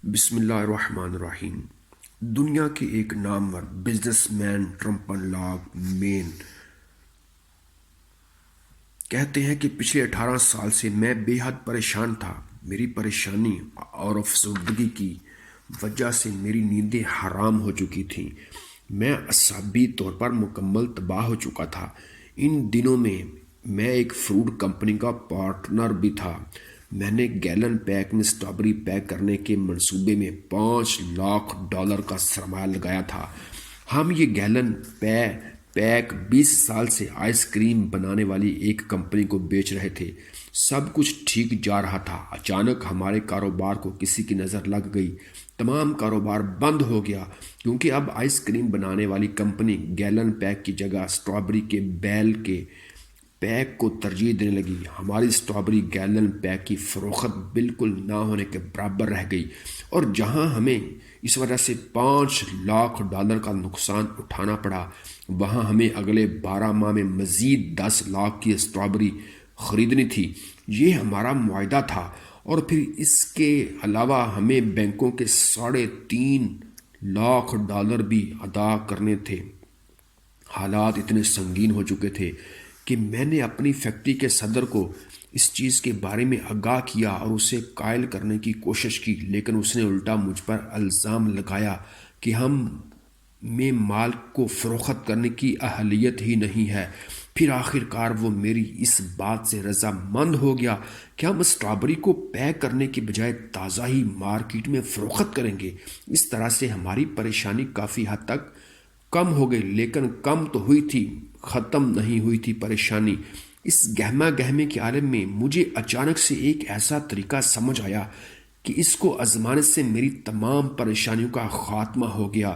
بسم اللہ الرحمن الرحیم۔ دنیا کے ایک نامور بزنس مین ٹرمپن لاگ مین کہتے ہیں کہ پچھلے 18 سال سے میں بے حد پریشان تھا۔ میری پریشانی اور افسردگی کی وجہ سے میری نیندیں حرام ہو چکی تھیں۔ میں اعصابی طور پر مکمل تباہ ہو چکا تھا۔ ان دنوں میں ایک فروٹ کمپنی کا پارٹنر بھی تھا۔ میں نے گیلن پیک میں اسٹرابری پیک کرنے کے منصوبے میں $5 لاکھ کا سرمایہ لگایا تھا۔ ہم یہ گیلن پیک 20 سال سے آئس کریم بنانے والی ایک کمپنی کو بیچ رہے تھے۔ سب کچھ ٹھیک جا رہا تھا۔ اچانک ہمارے کاروبار کو کسی کی نظر لگ گئی۔ تمام کاروبار بند ہو گیا کیونکہ اب آئس کریم بنانے والی کمپنی گیلن پیک کی جگہ اسٹرابری کے بیل کے پیک کو ترجیح دینے لگی۔ ہماری اسٹرابری گیلن پیک کی فروخت بالکل نہ ہونے کے برابر رہ گئی، اور جہاں ہمیں اس وجہ سے $5 لاکھ کا نقصان اٹھانا پڑا، وہاں ہمیں اگلے 12 ماہ میں مزید 10 لاکھ کی اسٹرابری خریدنی تھی۔ یہ ہمارا معاہدہ تھا، اور پھر اس کے علاوہ ہمیں بینکوں کے $3.5 لاکھ بھی ادا کرنے تھے۔ حالات اتنے سنگین ہو چکے تھے کہ میں نے اپنی فیکٹری کے صدر کو اس چیز کے بارے میں آگاہ کیا اور اسے قائل کرنے کی کوشش کی، لیکن اس نے الٹا مجھ پر الزام لگایا کہ ہم میں مال کو فروخت کرنے کی اہلیت ہی نہیں ہے۔ پھر آخر کار وہ میری اس بات سے رضامند ہو گیا کہ ہم اسٹرابری کو پیک کرنے کی بجائے تازہ ہی مارکیٹ میں فروخت کریں گے۔ اس طرح سے ہماری پریشانی کافی حد تک کم ہو گئی، لیکن کم تو ہوئی تھی، ختم نہیں ہوئی تھی پریشانی۔ اس گہما گہمی کے عالم میں مجھے اچانک سے ایک ایسا طریقہ سمجھ آیا کہ اس کو آزمانے سے میری تمام پریشانیوں کا خاتمہ ہو گیا،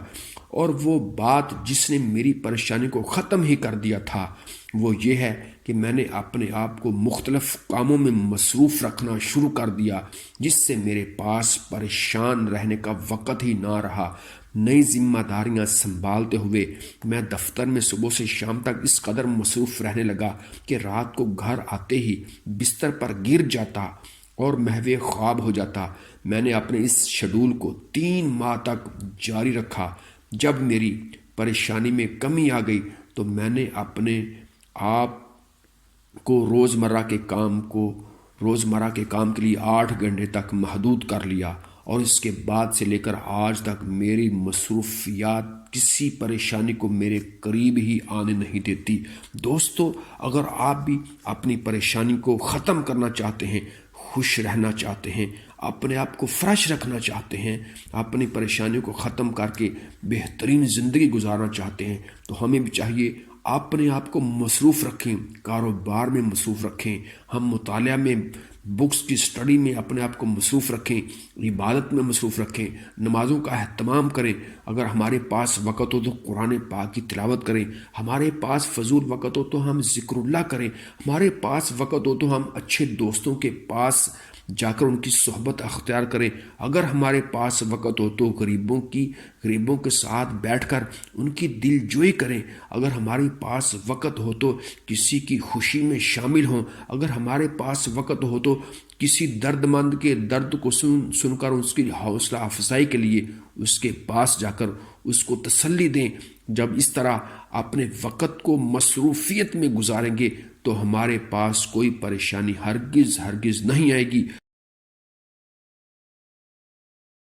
اور وہ بات جس نے میری پریشانی کو ختم ہی کر دیا تھا وہ یہ ہے کہ میں نے اپنے آپ کو مختلف کاموں میں مصروف رکھنا شروع کر دیا، جس سے میرے پاس پریشان رہنے کا وقت ہی نہ رہا۔ نئی ذمہ داریاں سنبھالتے ہوئے میں دفتر میں صبح سے شام تک اس قدر مصروف رہنے لگا کہ رات کو گھر آتے ہی بستر پر گر جاتا اور محو خواب ہو جاتا۔ میں نے اپنے اس شیڈول کو 3 ماہ تک جاری رکھا۔ جب میری پریشانی میں کمی آ گئی تو میں نے اپنے آپ کو روزمرہ کے کام کے لیے 8 گھنٹے تک محدود کر لیا، اور اس کے بعد سے لے کر آج تک میری مصروفیات کسی پریشانی کو میرے قریب ہی آنے نہیں دیتی۔ دوستو، اگر آپ بھی اپنی پریشانی کو ختم کرنا چاہتے ہیں، خوش رہنا چاہتے ہیں، اپنے آپ کو فریش رکھنا چاہتے ہیں، اپنی پریشانیوں کو ختم کر کے بہترین زندگی گزارنا چاہتے ہیں، تو ہمیں بھی چاہیے اپنے آپ کو مصروف رکھیں، کاروبار میں مصروف رکھیں، ہم مطالعہ میں، بکس کی سٹڈی میں اپنے آپ کو مصروف رکھیں، عبادت میں مصروف رکھیں، نمازوں کا اہتمام کریں۔ اگر ہمارے پاس وقت ہو تو قرآن پاک کی تلاوت کریں، ہمارے پاس فضول وقت ہو تو ہم ذکر اللہ کریں، ہمارے پاس وقت ہو تو ہم اچھے دوستوں کے پاس جا کر ان کی صحبت اختیار کریں، اگر ہمارے پاس وقت ہو تو غریبوں کے ساتھ بیٹھ کر ان کی دل جوئی کریں، اگر ہمارے پاس وقت ہو تو کسی کی خوشی میں شامل ہوں، اگر ہمارے پاس وقت ہو تو کسی درد مند کے درد کو سن کر اس کی حوصلہ افزائی کے لیے اس کے پاس جا کر اس کو تسلی دیں۔ جب اس طرح اپنے وقت کو مصروفیت میں گزاریں گے تو ہمارے پاس کوئی پریشانی ہرگز نہیں آئے گی۔